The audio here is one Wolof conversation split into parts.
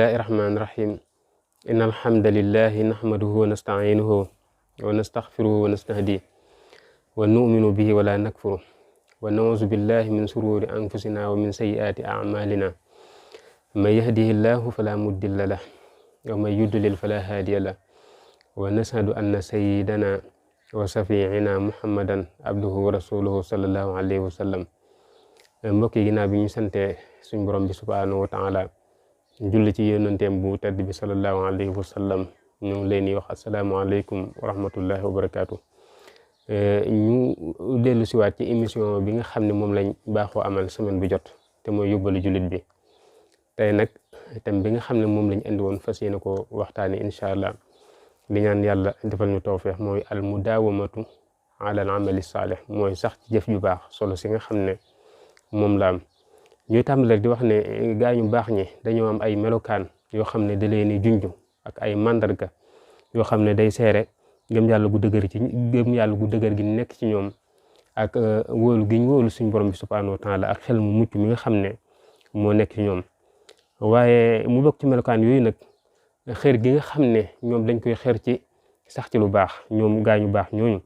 bismillahi rahmaani rahim inna alhamdulillahi nahmaduhu wa nasta'inuhu wa nastaghfiruhu wa nastahdi wa nu'minu bihi wa la nakfuru wa na'udhu billahi min sururi anfusina wa min sayyiati a'malina man yahdihillahu fala mudilla lah wa man yudlil fala hadiya lah wa nashhadu anna sayyidana wa safi'ina muhammadan abduhu wa rasuluhu sallallahu alayhi wa sallam. mbokk yi ginnaaw bi ñu sante suñ borom bi subhanahu wa ta'ala julli ci yonenteem bu tedd bi sallallahu alayhi wa sallam, ñu ngi leen di wax asalaamaaleykum wa rahmatullahi wa barakaatu. ñu dellu siwaat ci émission bi nga xam ne moom lañ baaxoo amal semaine bu jot te mooy yóbbalu jullit bi. tey nag thème bi nga xam ne moom lañ indi woon fas yéene ko waxtaani incha allah di ñaan yàlla defal ñu tawfeex mooy al mudaawamatu ala al amali saalih, mooy sax ci jëf ju baax solo si nga xam ne moom la am. ñuy tàmbali rek di wax ne gaa ñu baax ñi dañoo am ay melokaan yoo xam ne da leen di junj ak ay mandarga yoo xam ne day seere gëm yàlla gu dëgër gi nekk ci ñoom ak wóolu gi ñu wóolu suñ borom bi subhanahu wa taala ak xel mu mucc mi nga xam ne moo nekk ci ñoom. waaye mu bokk ci melokaan yooyu nag xeer gi nga xam ne ñoom dañ koy xeer ci sax ci lu baax, ñoom gaa ñu baax ñooñu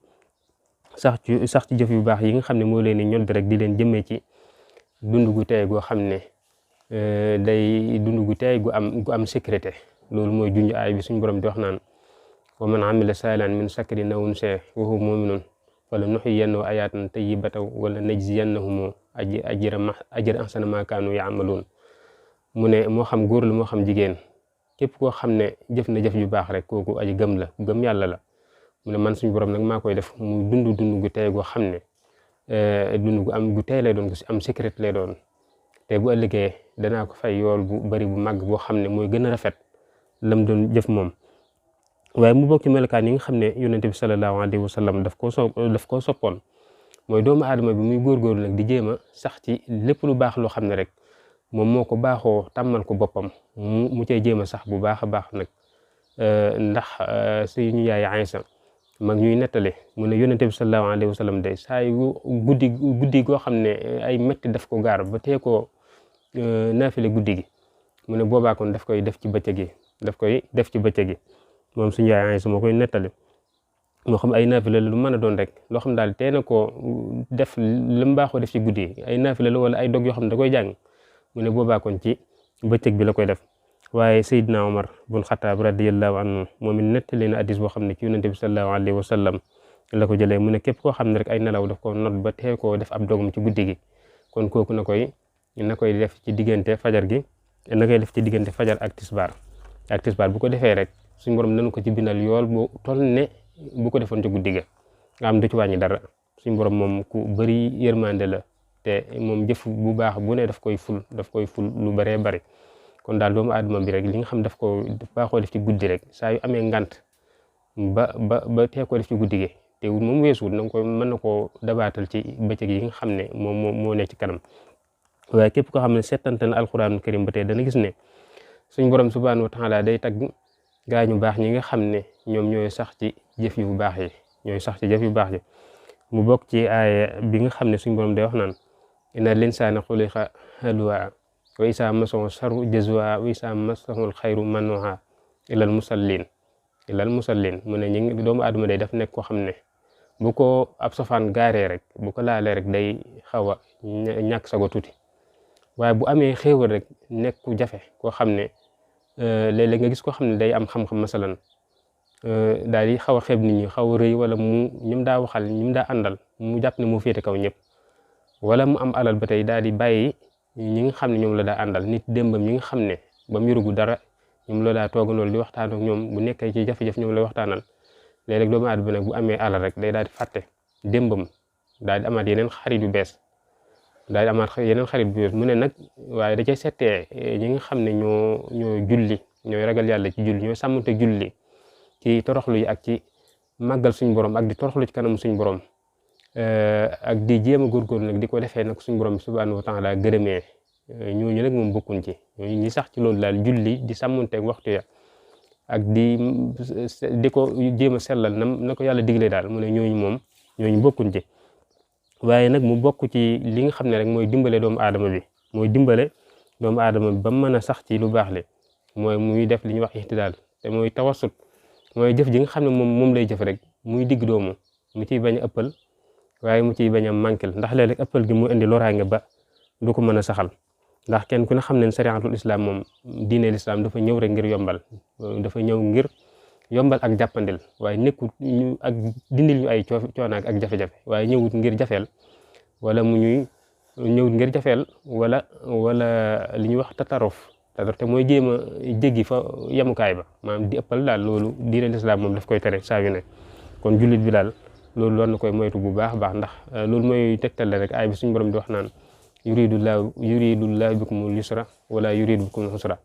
sax ci jëf yu baax yi nga xam ne moo leen di ñod rek di leen jëmee ci dund gu tey goo xam ne day dund gu tey gu am sécurité. loolu mooy junj aay bi suñ borom di wax naan wa man amila saalihan min zakarin aw unsaa wa huwa mu'minun falanuhyiyannahu hayaatan tayyibatan wala najziyannahum ajran ahsana maa kaanu ya'maluun. mu ne moo xam góor la moo xam jigéen, képp koo xam ne jëf na jëf ju baax rek kooku aji gëm la, gëm yàlla la. mu ne man suñ borom nag maa koy def mu dund gu tey goo xam ne dund gu tey lay doon, gu am sécurité lay doon, te bu ëllëgee danaa ko fay yool bu bari bu màgg boo xam ne mooy gën a rafet lam doon jëf moom. waaye mu bokk ci melokaan yi nga xam ne yonente bi sallallahu alayhi wa sallam daf koo soppoon, mooy doomu aadama bi muy góorgóorlu nag di jéem a sax ci lépp lu baax loo xam ne rek moom moo ko baaxoo tàmmal ko boppam mu cay jéem a sax bu baax a baax nag. ndax suñu yaay Aysa mag ñuy nettale mu ne yonente bi sallallahu alayhi wa sallam day saa yu guddi goo xam ne ay metti daf ko gaar ba tee koo naafile guddi gi, mu ne boobaa kon daf koy def ci bëccëg gi moom suñu yaay Aysa moo koy nettale. moo xam ay naafile la lu mën a doon rek loo xam daal tee na koo def lu mu baaxoo def ci guddi ay naafile la wala ay dog yoo xam ne da koy jàng, mu ne boobaa kon ci bëccëg bi la koy def. waaye Seydina Omar bun Xataab radiyallahu anhu moom it nettali na addis boo xam ne ci yonente bi sallallahu alayhi wa sallam la ko jëlee. mu ne képp koo xam ne rek ay nelaw daf ko not ba tee koo def ab dogum ci guddi gi, kon kooku na koy def ci diggante fajar gi, na koy def ci diggante fajar ak tisbaar bu ko defee rek suñu borom nañu ko ci bindal yool bu toll ne bu ko defoon ci guddi ga nga am du ci wàññi dara. suñu borom moom ku bëri yërmande la, te moom jëf bu baax bu ne daf koy ful lu bëree bëri. kon daal doomu aadama bi rek li nga xam daf ko baaxoo def ci guddi rek saa yu amee ngant ba tee ko def ci guddi gi te moom weesuwul na ko mën na koo dabaatal ci bëccëg yi nga xam ne moo nekk ci kanam. waaye képp koo xam ne settante na alxuraanul karim ba tey dana gis ne suñ borom subhaanahu wa taala day tagg gaa ñu baax ñi nga xam ne ñoom ñooy sax ci jëf yu baax yi mu bokk ci aaya bi nga xam ne suñ borom day wax naan inna linsaana xuliqa haluwaa wa isaa masahu sarru jazua wa isaa masahul xayru manuha ilal musallin. mu ne doomu aadama day daf nekk koo xam ne bu ko ab safaan gaaree rek bu ko laalee rek day xaw a ñàkk sago tuuti, waaye bu amee xéewal rek nekk ku jafe koo xam ne léeg-léeg nga gis koo xam ne day am xam-xam masalan daal di xaw a xeeb nit ñi, xaw a rëy, wala ñim daa waxal ñim daa àndal mu jàpp ne moo féete kaw ñëpp, wala mu am alal ba tey daal di bàyyi ñi nga xam ne ñoom la daa àndal nit démbam ñi nga xam ne ba mu yorugu dara ñoom la daa tooganool di waxtaan ak ñoom bu nekkee ci jafe-jafe ñoom la waxtaanal. léeg-léeg doomu aadama bi nag bu amee alal rek day daal di fàtte démbam, daal di amaat yeneen xarit yu bees mu ne nag waaye da cay settee ñi nga xam ne ñoo julli, ñooy ragal yàlla ci julli, ñooy sàmmante julli ci toroxlu yi ak ci màggal suñ borom ak di toroxlu ci kanam suñ borom ak di jéem a góorgóorlu nag di ko defee nag suñ borom subhanahu wa taala gërëmee. ñooñu nag moom bokkuñ ci ñooñu ñi sax ci loolu daal julli di sàmmanteeg waxtu ya ak di ko jéem a sellal na ko yàlla digle daal mu ne ñooñu bokkuñ ci. waaye nag mu bokk ci li nga xam ne rek mooy dimbale doomu aadama bi ba mu mën a sax ci lu baax li mooy muy def li ñuy wax ihtidaal te mooy tawassut mooy jëf ji nga xam ne moom lay jëf rek muy digg doomu mu ciy bañ a ëppal waaye mu ciy bañ a manquel ndax léeg-léeg ëppal gi mu indi loraange ba du ko mën a saxal ndax kenn ku ne xam ne sariatul islam moom diine l'islam dafa ñëw rek ngir yombal dafa ñëw ngir yombal ak jàppandil waaye nekkut ñu ak dindil ñu ay coonaak ak jafe-jafe waaye ñëwut ngir jafeel wala mu ñuy ñëwut ngir jafeel wala li ñuy wax tataruf te mooy jéem a jéggi fa yemukaay ba maanaam di ëppal daal loolu diine l'islam moom daf koy tere saa yu ne kon jullit bi daal loolu war na koy moytu bu baax a baax ndax loolu mooy tegtal rek ay bi suñu borom di wax naan yuridullahu bikumul yusra wala yuridu bikumul usra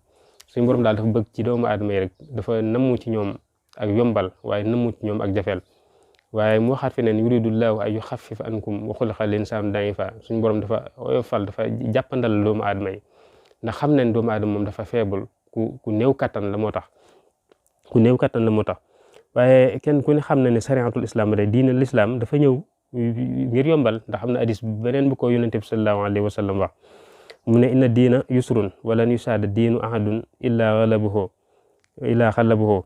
suñu borom daal dafa bëgg ci doomu aadama yi rek dafa namu ci ñoom ak yombal waaye namu ci ñoom ak jafeel waaye mu waxaat feneen yuridullahu ay yuxaffif ankum wa xuliqal insaanu da'ifa suñu borom dafa oyofal dafa jàppandal doomu aadama yi ndax xam nañ doomu aadama moom dafa faible ku néew kattan la moo tax waaye kenn ku ne xam na ne sariatul islam rek diine l'islam dafa ñëw ngir yombal ndax am na hadis beneen bu ko yonente bi sallallahu alayhi wa sallam wax mu ne inna diina yusrun walan yusaada diinu ahadun illa xallabuhu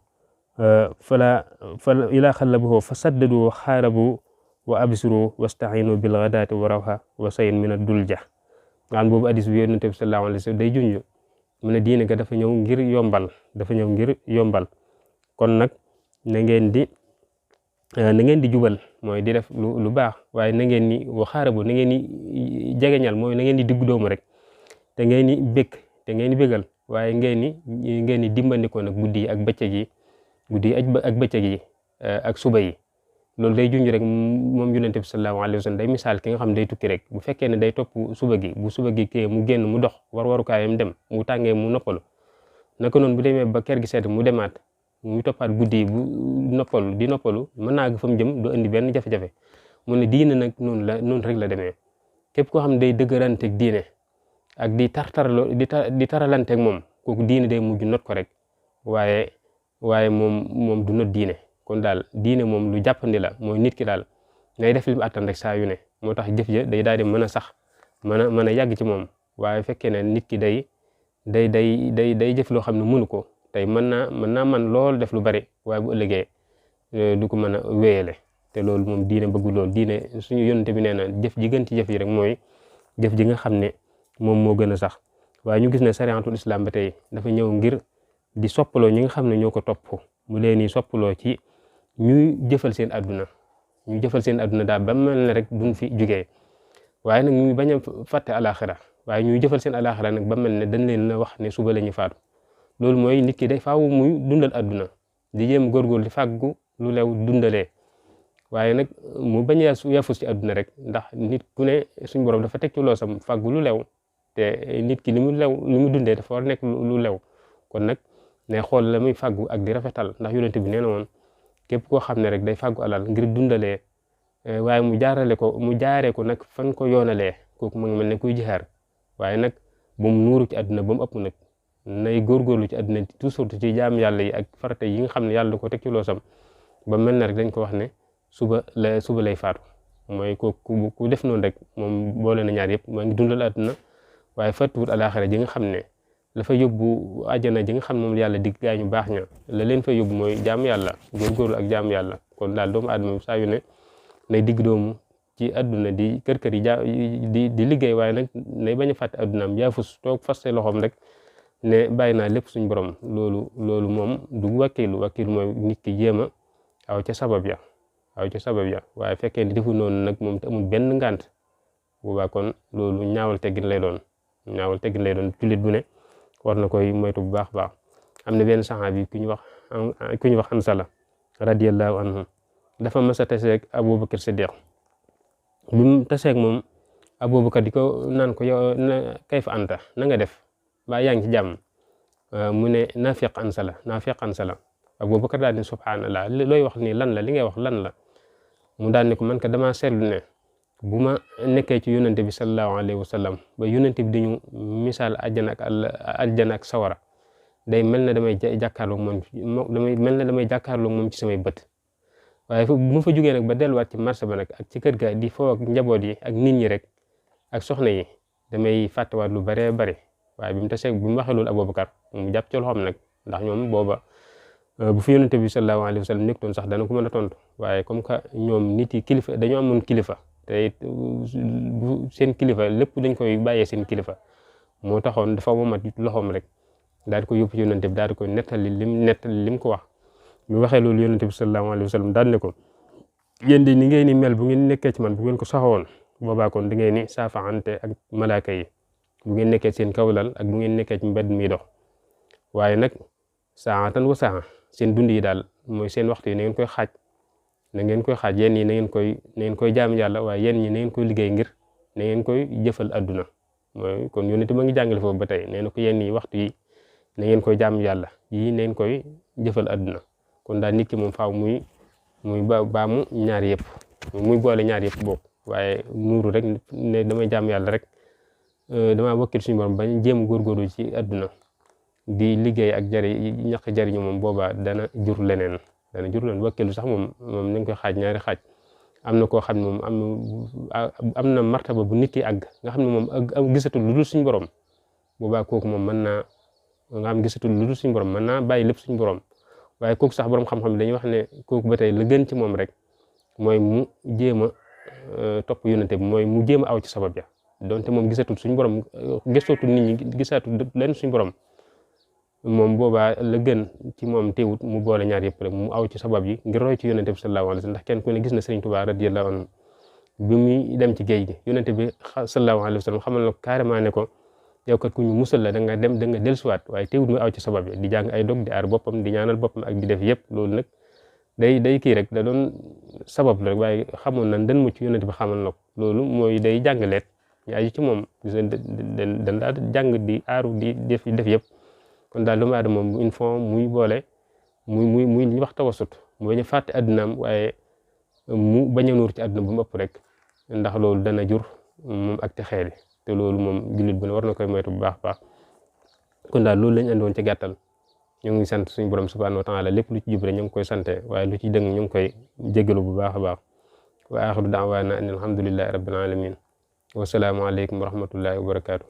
fa saddadu xaarabu wa absiru wastainu bil ghadaati wa rawha wa sayin min ad-dulja nga boobu hadis bi yonente bi sallallahu alayhi wa sallam day junj mu ne diine ga dafa ñëw ngir yombal kon nag na ngeen di jubal mooy di def lu baax waaye na ngeen ni waxaarabu na ngeen ni jegeñal mooy na ngeen di diggu doomu rek te ngeen ni békk te ngeen ni bégal waaye ngeen ni dimbandikoo nag guddi yi ak bëccëg yi ak suba yi loolu day junj rek moom yonente bi sallallahu alayhi wa sallam day misaal ki nga xam day tukki rek bu fekkee ne day topp suba gi bu suba gi kee mu génn mu dox warukaayam dem mu tàngee mu noppalu naka noonu bu demee ba kër gi sedd mu demaat mu toppaat guddi yi bu noppalu mën naa fa mu jëm du indi benn jafe-jafe mu ne diine nag noonu rek la demee képp koo xam ne day dëgëranteeg diine ak di taralanteeg moom kooku diine day mujj not ko rek waaye moom du not diine kon daal diine moom lu jàppandi la mooy nit ki daal ngay def li mu àttan rek saa yu ne moo tax jëf ja day daal di mën a sax mën a yàgg ci moom waaye fekkee ne nit ki day jëf loo xam ne mënu ko tey mën naa man lool def lu bari waaye bu ëllëgee du ko mën a wéyale te loolu moom diine bëggul loolu diine suñu yonente bi nee na jëf ji gën ci jëf yi rek mooy jëf ji nga xam ne moom moo gën a sax waaye ñu gis ne sariatul islam ba tey dafa ñëw ngir di soppaloo ñi nga xam ne ñoo ko topp mu leen di soppaloo ci ñuy jëfal seen adduna daal ba mel ne rek duñ fi jugee waaye nag ñu bañ a fàtte alaxira waaye ñuy jëfal seen alaxira nag ba mel ne dañ leen la wax ne suba la ñuy faatu loolu mooy nit ki day faaw muy dundal adduna di jéem góorgóorlu di fàggu lu lew dundalee waaye nag mu bañ a yafus ci adduna rek ndax nit ku ne suñ borom dafa teg ci loosam fàggu lu lew te nit ki li mu dundee dafa war nekk lu lew kon nag ne xool la muy fàggu ak di rafetal ndax yonent bi nee na woon képp koo xam ne rek day fàggu alal ngir dundalee waaye mu jaaree ko nag fan ko yoonalee kooku mu ngi mel ne kuy jihaar waaye nag bu mu nuuru ci adduna ba mu ëpp nag nay góorgóorlu ci adduna toujours ci jaam yàlla yi ak farata yi nga xam ne yàlla da ko teg ci loosam ba mel na rek dañ ko wax ne suba lay faatu mooy ku def noonu rek moom boole na ñaar yëpp moo ngi dundal adduna waaye fàttuwut alaxira ji nga xam ne la fa yóbbu àjjana ji nga xam ne moom yàlla dig gaa ñu baax ña la leen fa yóbbu mooy jaamu yàlla góorgóorlu ak jaamu yàlla kon daal doomu aadama bi saa yu ne nay digg doomu ci adduna di kër yi di liggéey waaye nag nay bañ a fàtte addunaam yaafus toog faste loxoom rek ne bàyyi naa lépp suñ borom loolu moom du wakkilu mooy nit ki jéem a aw ca sabab ya waaye fekkee ni defu noonu nag moom te amul benn ngànt boobaa kon loolu ñaawal teggin lay doon jullit bu ne war na koy moytu bu baax baax am na benn saxaabi ku ñu wax Hansala radiyallahu anhu dafa mas a taseeg Abubakar Siddiq bi mu taseeg moom Abubakar di ko naan ko yow kayfa anta na nga def ba yaa ngi ci jàmm mu ne naafiq Hansala Abubakar daal di subhanallah looy wax nii lan la li ngay wax lan la mu daal ne ko man ka dama seetlu ne bu ma nekkee ci yonente bi sallallahu alayhi wa sallam ba yonente bi dañu misaal aljana ak sawara day mel ne damay jàkkaarloog moom ci samay bët waaye bu ma fa jógee nag ba delluwaat ci marché ba nag ak ci kër ga di foo ak njaboot yi ak nit ñi rek ak soxna yi damay fàttewaat lu baree bare waaye bi mu waxee loolu Abubakar mu jàpp ci loxoom nag ndax ñoom booba bu fi yonente bi sallallahu alayhi wa sallam nekkoon sax dana ko mën a tontu waaye comme que ñoom nit yi kilifa dañoo amoon kilifa te it seen kilifa lépp dañ koy bàyyee seen kilifa moo taxoon dafa womat loxoom rek daal di ko yóbbu ci yonente bi daal di koy nettali lim ko wax mu waxee loolu yonente bi sallallahu alayhi wa sallam daal ne ko yéen di ni ngeen ni mel bu ngeen nekkee ci man bu ngeen ko saxoon boobaa kon da ngeen ni saafaante ak malaaka yi bu ngeen nekkee seen kawlal ak bu ngeen nekkee ci mbedd mi dox waaye nag saatan wa saa seen dund yi daal mooy seen waxtu yi na ngeen koy xaaj yenn yi na ngeen koy jaam yàlla waaye yenn ñi na ngeen koy liggéey ngir na ngeen koy jëfal adduna mooy kon yonent ma ngi jàngale foofu ba tey nee na ko yenn yi waxtu yi na ngeen koy jaam yàlla yii na ngeen koy jëfal adduna kon daal nit ki moom faaw muy baamu ñaar yëpp muy boole ñaar yëpp bokk waaye nuuru rek ne damay jaam yàlla rek damaa wakkil suñu borom bañ jéem góorgóorlu ci adduna di liggéey ak ñaq jariñu moom boobaa dana jur leneen wakkilu sax moom nañ koy xaaj ñaari xaaj am na koo xam ne moom am na martaba bu nit ki àgg nga xam ne moom ak gisatul lu dul suñu borom boobaa kooku moom mën naa nga am gisatul lu dul suñu borom mën naa bàyyi lépp suñu borom waaye kooku sax borom xam-xam dañuy wax ne kooku ba tey la gën ci moom rek mooy mu jéem a topp yonente bi mooy mu jéem a aw ci sabab ya donte moom gisatul suñu borom gisootul nit ñi gisatul leen suñu borom moom boobaa la gën ci moom teewut mu boole ñaar yëpp rek mu aw ci sabab yi ngir roy ci yonente bi sallallahu alayhi wa sallam ndax kenn ku ne gis na Sëriñ Tuubaa radiyallahu anhu bi muy dem ci géej gi yonente bi sallallahu alayhi wa sallam xamal na ko carrément ne ko yow kat ku ñu musal la da nga dellusiwaat waaye teewut mu aw ci sabab yi di jàng ay dog di aar boppam di ñaanal boppam ak di def yëpp loolu nag day kii rek da doon sabab la rek waaye xamoon na dan mucc yonente bi xamal na ko loolu mooy day jàngaleet ñu aju ci moom dan daa jàng di aaru di def yëpp kon daal doomu aadama moom il faut muy boole muy li wax tawasut mu bañ a fàtte addunaam waaye mu bañ a nuur ci adduna bu mu ëpp rek ndax loolu dana jur moom ak te xeeli te loolu moom jullit bu ne war na koy moytu bu baax baax kon daal loolu lañ andoon ci gàttal ñu ngi sant suñu borom subhanahu wa taala lépp lu ci jub rek ñu ngi koy sante waaye lu ci dëng ñu ngi koy jégalu bu baax a baax wa axiru daawaana an alhamdulillahi rabbil alamin wa salaamu aleykum wa rahmatullahi wa barakaatu.